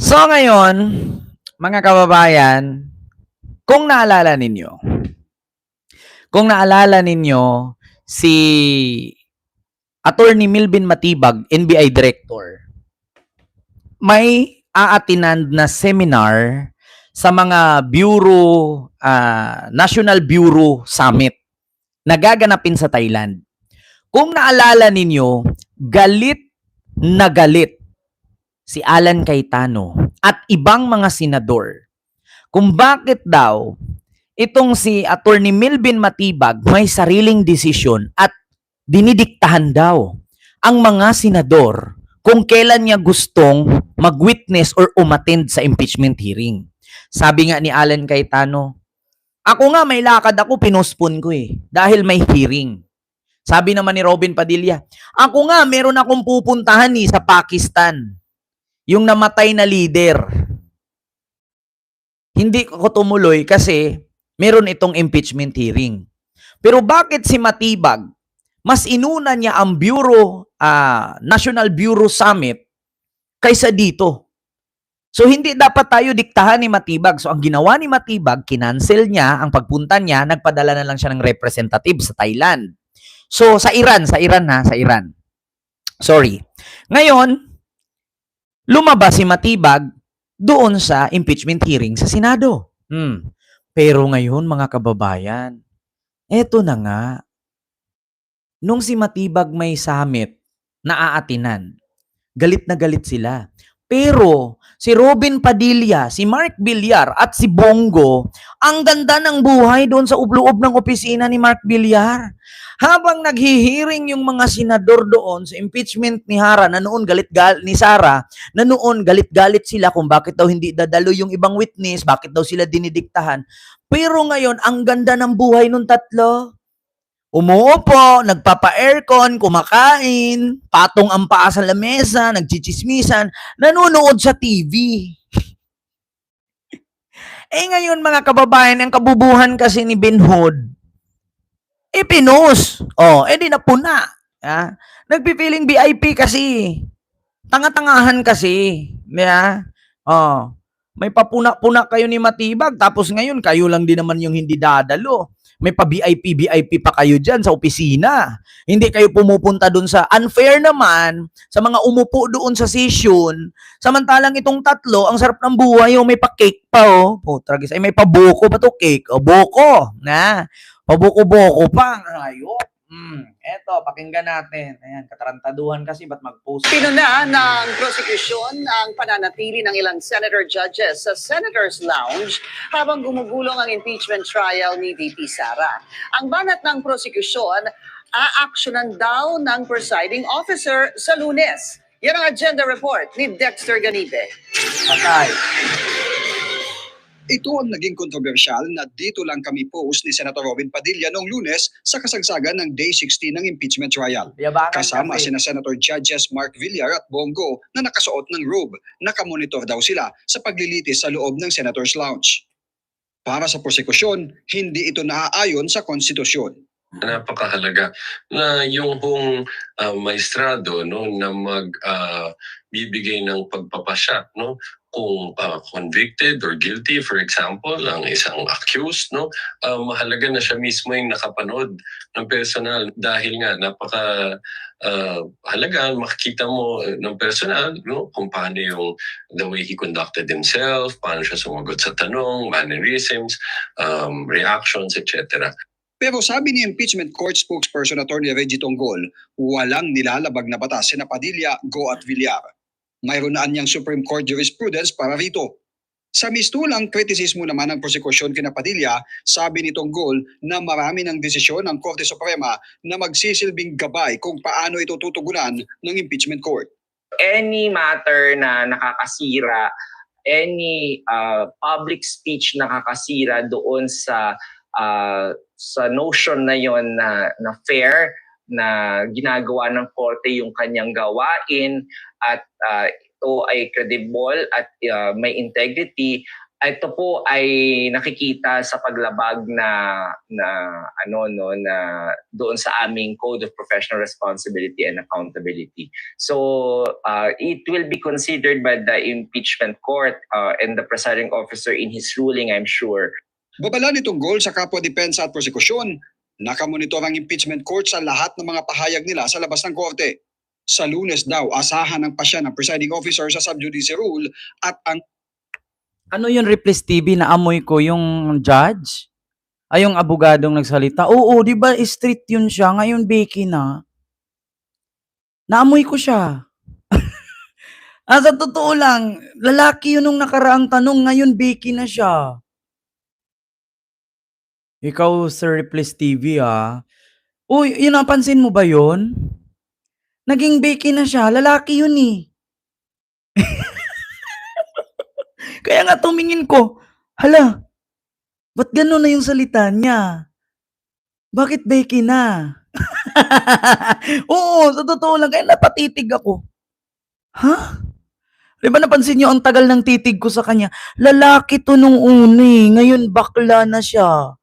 So ngayon, mga kababayan, kung naalala ninyo, si Attorney Milvin Matibag, NBI Director, may aatinan na seminar sa mga Bureau, National Bureau Summit na gaganapin sa Thailand. Kung naalala ninyo, galit na galit si Alan Cayetano at ibang mga senador kung bakit daw itong si Attorney Milvin Matibag may sariling desisyon at dinidiktahan daw ang mga senador kung kailan niya gustong mag-witness or umattend sa impeachment hearing. Sabi nga ni Alan Cayetano, ako nga may lakad ako, pinospon ko dahil may hearing. Sabi naman ni Robin Padilla, ako nga meron akong pupuntahan sa Pakistan, yung namatay na leader. Hindi ko tumuloy kasi meron itong impeachment hearing. Pero bakit si Matibag, mas inuna niya ang National Bureau Summit kaysa dito? So hindi dapat tayo diktahan ni Matibag. So ang ginawa ni Matibag, kinancel niya ang pagpunta niya, nagpadala na lang siya ng representative sa Thailand. So sa Iran. Sorry. Ngayon, lumabas si Matibag doon sa impeachment hearing sa Senado. Pero ngayon, mga kababayan, eto na nga. Nung si Matibag may summit na aatinan, galit na galit sila. Pero si Robin Padilla, si Mark Villar at si Bongo, ang ganda ng buhay doon sa loob ng opisina ni Mark Villar. Habang naghihiring yung mga senador doon sa impeachment ni Sara, na noon galit-galit sila kung bakit daw hindi dadalo yung ibang witness, bakit daw sila dinidiktahan. Pero ngayon, ang ganda ng buhay nung tatlo. Umuupo, nagpapa-aircon, kumakain, patong ang paa sa lamesa, nagchichismisan, nanonood sa TV. Ngayon mga kababayan, ang kabubuhan kasi ni Benhod, pinos. Di napuna. Nagpipiling VIP kasi. Tanga-tangahan kasi. May papuna-puna kayo ni Matibag, tapos ngayon kayo lang din naman yung hindi dadalo. May pa-VIP pa kayo dyan sa opisina. Hindi kayo pumupunta dun sa unfair naman, sa mga umupo doon sa session. Samantalang itong tatlo, ang sarap ng buhay, may pa-cake pa, Tragis. May pa-buko pa to cake. Buko. Pabuko-buko pa. Ayop. Eto, pakinggan natin. Ayan, katarantaduhan kasi, ba't mag-post? Pinuna ng prosekusyon ang pananatili ng ilang senator judges sa Senator's Lounge habang gumugulong ang impeachment trial ni VP Sara. Ang banat ng prosekusyon, aaksyonan daw ng presiding officer sa Lunes. Yan ang agenda report ni Dexter Ganibe. Patay. Ito ang naging kontrobersyal na dito lang kami post ni Senator Robin Padilla noong Lunes sa kasagsagan ng Day 16 ng impeachment trial. Kasama sina Senator Judges Mark Villar at Bongo na nakasuot ng robe. Nakamonitor daw sila sa paglilitis sa loob ng Senator's Lounge. Para sa prosekusyon, hindi ito naaayon sa konstitusyon. Napakahalaga na yung maestrado na bibigay ng pagpapasya kung convicted or guilty, for example, ang isang accused, mahalaga na siya mismo yung nakapanood ng personal dahil nga halaga makikita mo ng personal kung paano yung the way he conducted himself, paano siya sumagot sa tanong, mannerisms, reactions, etc. Pero sabi ni impeachment court spokesperson Attorney Reggie Tonggol, walang nilalabag na batas sina Padilla, Go at Villar. Mayroon na niyang Supreme Court jurisprudence para rito. Sa mistulang kritisismo naman ng prosekusyon kina Padilla, sabi ni Tonggol na marami ng desisyon ng Korte Suprema na magsisilbing gabay kung paano ito tutugunan ng impeachment court. Any matter na nakakasira, any public speech nakakasira doon sa notion na yon na fair, na ginagawa ng korte yung kanyang gawain at ito ay credible at may integrity, ito po ay nakikita sa paglabag na doon sa aming Code of Professional Responsibility and Accountability. So it will be considered by the impeachment court and the presiding officer in his ruling, I'm sure. Babala nitong goal sa kapwa depensa at prosekusyon, nakamonitor ang impeachment court sa lahat ng mga pahayag nila sa labas ng korte. Sa Lunes daw, asahan ng pasya ng presiding officer sa sub-judice rule at ang Ano yun, Replace TV, naamoy ko yung judge? Ay, yung abogadong nagsalita. Oo, di ba street yun siya? Ngayon, Becky na. Naamoy ko siya. Sa totoo lang, lalaki yun nung nakaraang tanong, ngayon, Becky na siya. Ikaw, Sir Replace TV, ha? Uy, yun, napansin mo ba yun? Naging Becky na siya. Lalaki yun, eh. Kaya nga tumingin ko, hala, ba't gano'n na yung salita niya? Bakit Becky na? Oo, sa totoo lang, kaya napatitig ako. Ha? Di ba napansin niyo ang tagal ng titig ko sa kanya? Lalaki to nung una eh, ngayon bakla na siya.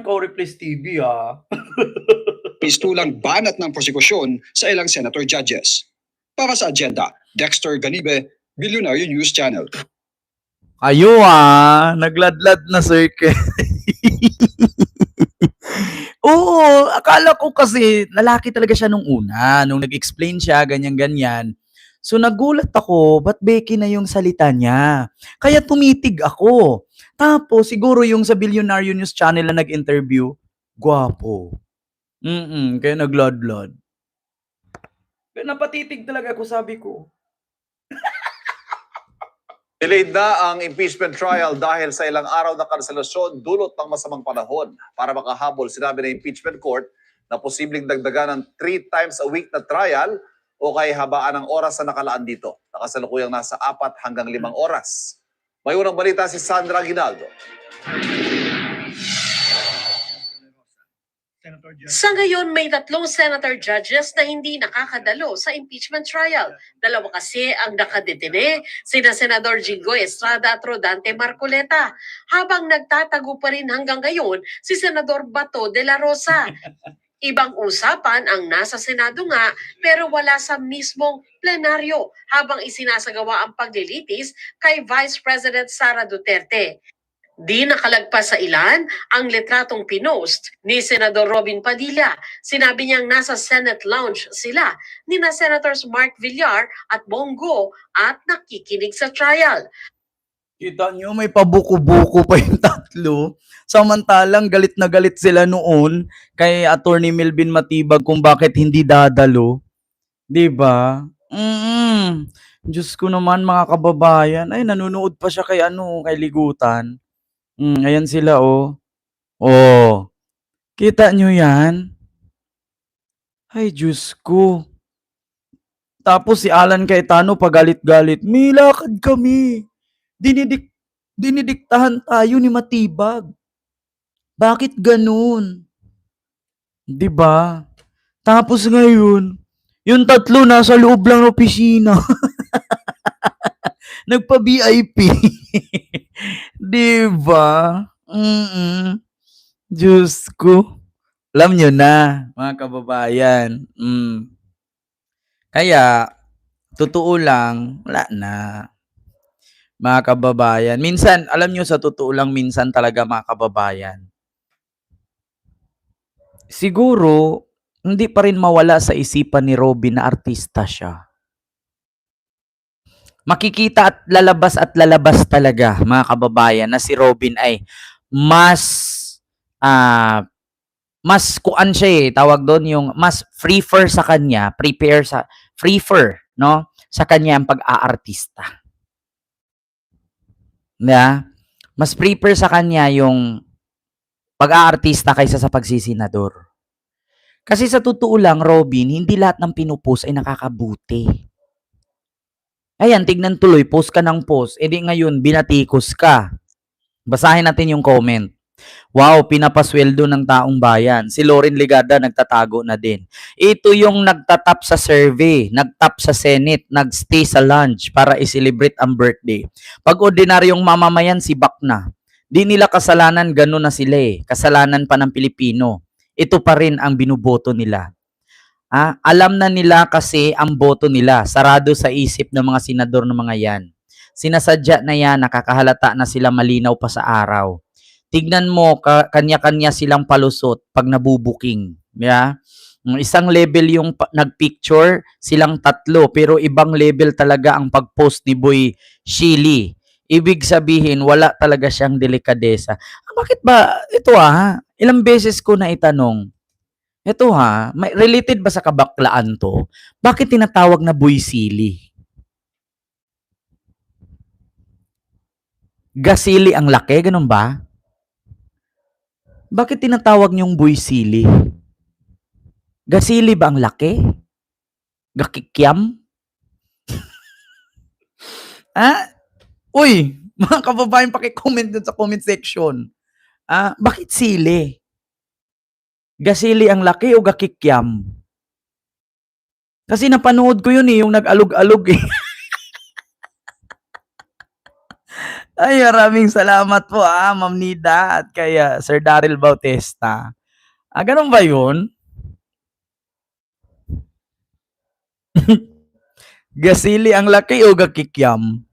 Ikaw Replace TV pistulang banat ng prosekusyon sa ilang senator judges. Para sa agenda, Dexter Ganibe, Billionaire News Channel. Ayo nagladlad na circle. Oo, akala ko kasi lalaki talaga siya nung una, nung nag-explain siya, ganyan-ganyan. So nagulat ako, ba't Becky na yung salita niya? Kaya tumitig ako. Tapos siguro yung sa Billionaire News Channel na nag-interview, gwapo. Kaya nagladlad. Kaya napatitig talaga ako, sabi ko. Delayed na ang impeachment trial dahil sa ilang araw na kanselasyon dulot ng masamang panahon. Para makahabol, sinabi ng impeachment court na posibleng dagdagan ng 3 times a week na trial o kay habaan ng oras na nakalaan dito. Nakasalukuyang nasa 4 hanggang 5 oras. May unang balita si Sandra Aguinaldo. Sa ngayon, may 3 senator judges na hindi nakakadalo sa impeachment trial. 2 kasi ang nakadetine, sina Senador Jinggoy Estrada at Rodante Marcoleta. Habang nagtatago pa rin hanggang ngayon si Senador Bato de la Rosa. Ibang usapan ang nasa Senado nga pero wala sa mismong plenaryo habang isinasagawa ang paglilitis kay Vice President Sara Duterte. Di nakalagpas sa ilan ang litratong pinost ni Senador Robin Padilla. Sinabi niyang nasa Senate lounge sila ni na Senators Mark Villar at Bongo at nakikinig sa trial. Kita nyo, may pabuko-buko pa yung tatlo. Samantalang galit na galit sila noon kay Attorney Melvin Matibag kung bakit hindi dadalo. Diba? Diyos ko naman mga kababayan. Ay, nanonood pa siya kay kay Ligutan. Ayan sila, oh. Oh. Kita nyo yan? Ay, Diyos ko. Tapos si Alan Cayetano pagalit-galit. May lakad kami. Dinidiktahan tayo ni Matibag. Bakit ganun? Diba? Tapos ngayon, yung tatlo nasa loob lang ng opisina. Nagpa-VIP. Diba? Diyos ko. Alam nyo na, mga kababayan. Kaya, totoo lang, wala na. Mga kababayan. Minsan, alam nyo sa totoo lang, minsan talaga mga kababayan. Siguro, hindi pa rin mawala sa isipan ni Robin na artista siya. Makikita at lalabas talaga, mga kababayan, na si Robin ay mas kuan siya tawag doon yung mas prefer sa kanya, no? Sa kanya ang pag-aartista. Mas prefer sa kanya yung pag-aartista kaysa sa pagsisenador. Kasi sa totoo lang, Robin, hindi lahat ng pinupost ay nakakabuti. Ayan, tignan tuloy, post ka ng post. E di ngayon, binatikos ka. Basahin natin yung comment. Wow, pinapasweldo ng taong bayan. Si Loren Legarda nagtatago na din. Ito yung nagtatap sa survey, nagtap sa Senate, nagstay sa lunch para i-celebrate ang birthday. Pag ordinaryong mamamayan, si Bakna. Di nila kasalanan, gano'n na sila eh. Kasalanan pa ng Pilipino. Ito pa rin ang binuboto nila. Alam na nila kasi ang boto nila, sarado sa isip ng mga senador ng mga yan. Sinasadya na yan, nakakahalata na sila malinaw pa sa araw. Tignan mo, kanya-kanya silang palusot pag nabubuking. Yeah? Isang level yung nagpicture, silang tatlo, pero ibang level talaga ang pag-post ni Boy Shili. Ibig sabihin, wala talaga siyang delikadesa. Bakit ba? Ito ilang beses ko na itanong. Ito related ba sa kabaklaan to? Bakit tinatawag na Boy Sili? Gasili ang laki, ganun ba? Bakit tinatawag niyong Boy Sili? Gasili ba ang laki? Gakikyam? Uy, mga kababayan, paki-comment dun sa comment section. Bakit sili? Gasili ang laki o gakikyam? Kasi napanood ko yun yung nag-alog-alog eh. Ay, maraming salamat po Ma'am Nida at kay Sir Daryl Bautista. Ganun ba yun? Gasili ang laki o gakikyam?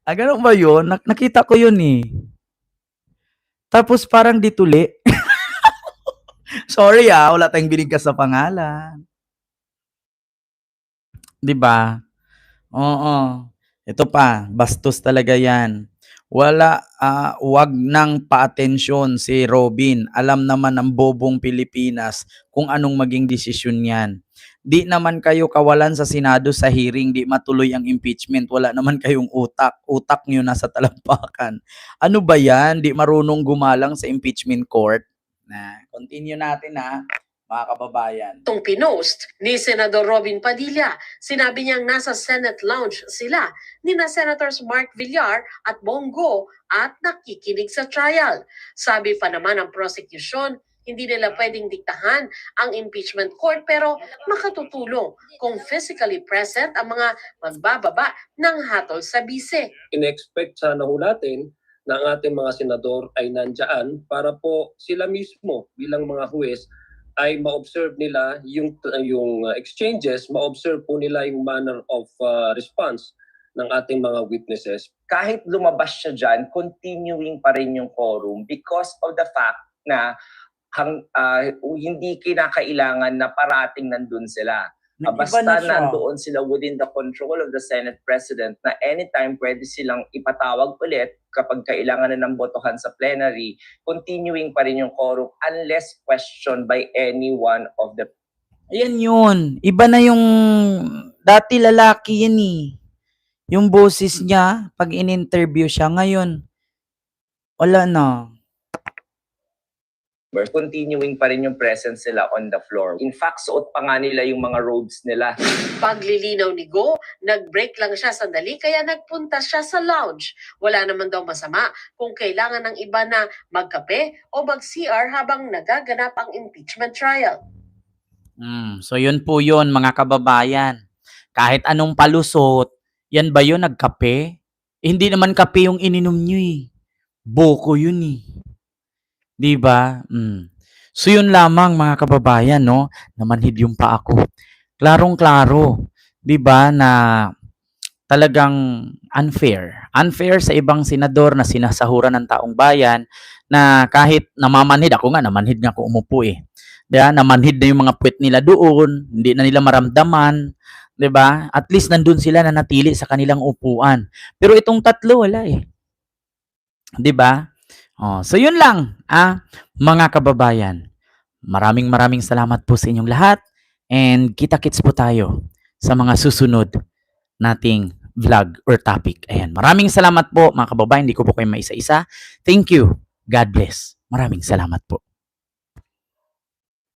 Ganun ba yun? Nakita ko yun eh. Tapos parang dituli. Sorry wala tayong binigkas sa pangalan. 'Di ba? Oo. Ito pa, bastos talaga 'yan. Wag nang paatensyon si Robin. Alam naman ng bobong Pilipinas kung anong maging desisyon niyan. Di naman kayo kawalan sa Senado sa hearing, di matuloy ang impeachment. Wala naman kayong utak. Utak niyo nasa talampakan. Ano ba 'yan? Di marunong gumalang sa impeachment court. Continue natin mga kababayan. Itong pinost ni Senador Robin Padilla, sinabi niyang nasa Senate lounge sila ni na Senators Mark Villar at Bongo at nakikinig sa trial. Sabi pa naman ng prosecution, hindi nila pwedeng diktahan ang impeachment court pero makatutulong kung physically present ang mga magbababa ng hatol sa bise. In-expect sana ho natin na ang ating mga senador ay nandyan para po sila mismo bilang mga huwes ay ma-observe nila yung exchanges, ma-observe po nila yung manner of response ng ating mga witnesses. Kahit lumabas siya dyan, continuing pa rin yung quorum because of the fact na hindi kinakailangan na parating nandun sila. Basta nandoon sila within the control of the Senate President na anytime pwede silang ipatawag ulit kapag kailangan na ng botohan sa plenary, continuing pa rin yung quorum unless questioned by any one of the... Ayan yun. Iba na yung dati lalaki yan eh. Yung boses niya, pag in-interview siya, ngayon, wala na. Continuing pa rin yung presence nila on the floor. In fact, suot pa nga nila yung mga robes nila. Paglilinaw ni Go, nag-break lang siya sandali kaya nagpunta siya sa lounge. Wala naman daw masama kung kailangan ng iba na magkape o mag-CR habang nagaganap ang impeachment trial. So yun po yun mga kababayan. Kahit anong palusot, yan ba yun nagkape? Hindi naman kape yung ininom nyo eh. Boko yun eh. Diba? So yun lamang mga kababayan, no? Namanhid yung pa ako. Klarong-klaro, 'di ba, na talagang unfair. Unfair sa ibang senador na sinasahuran ng taong bayan na kahit namamanhid, ako nga namanhid nga ako umupo eh. 'Di ba? Namanhid na yung mga puwet nila doon, hindi na nila maramdaman, 'di ba? At least nandun sila na natili sa kanilang upuan. Pero itong tatlo wala eh. 'Di ba? So yun lang, mga kababayan. Maraming salamat po sa inyong lahat and kita-kits po tayo sa mga susunod nating vlog or topic. Ayan, maraming salamat po mga kababayan. Hindi ko po kayo maisa-isa. Thank you. God bless. Maraming salamat po.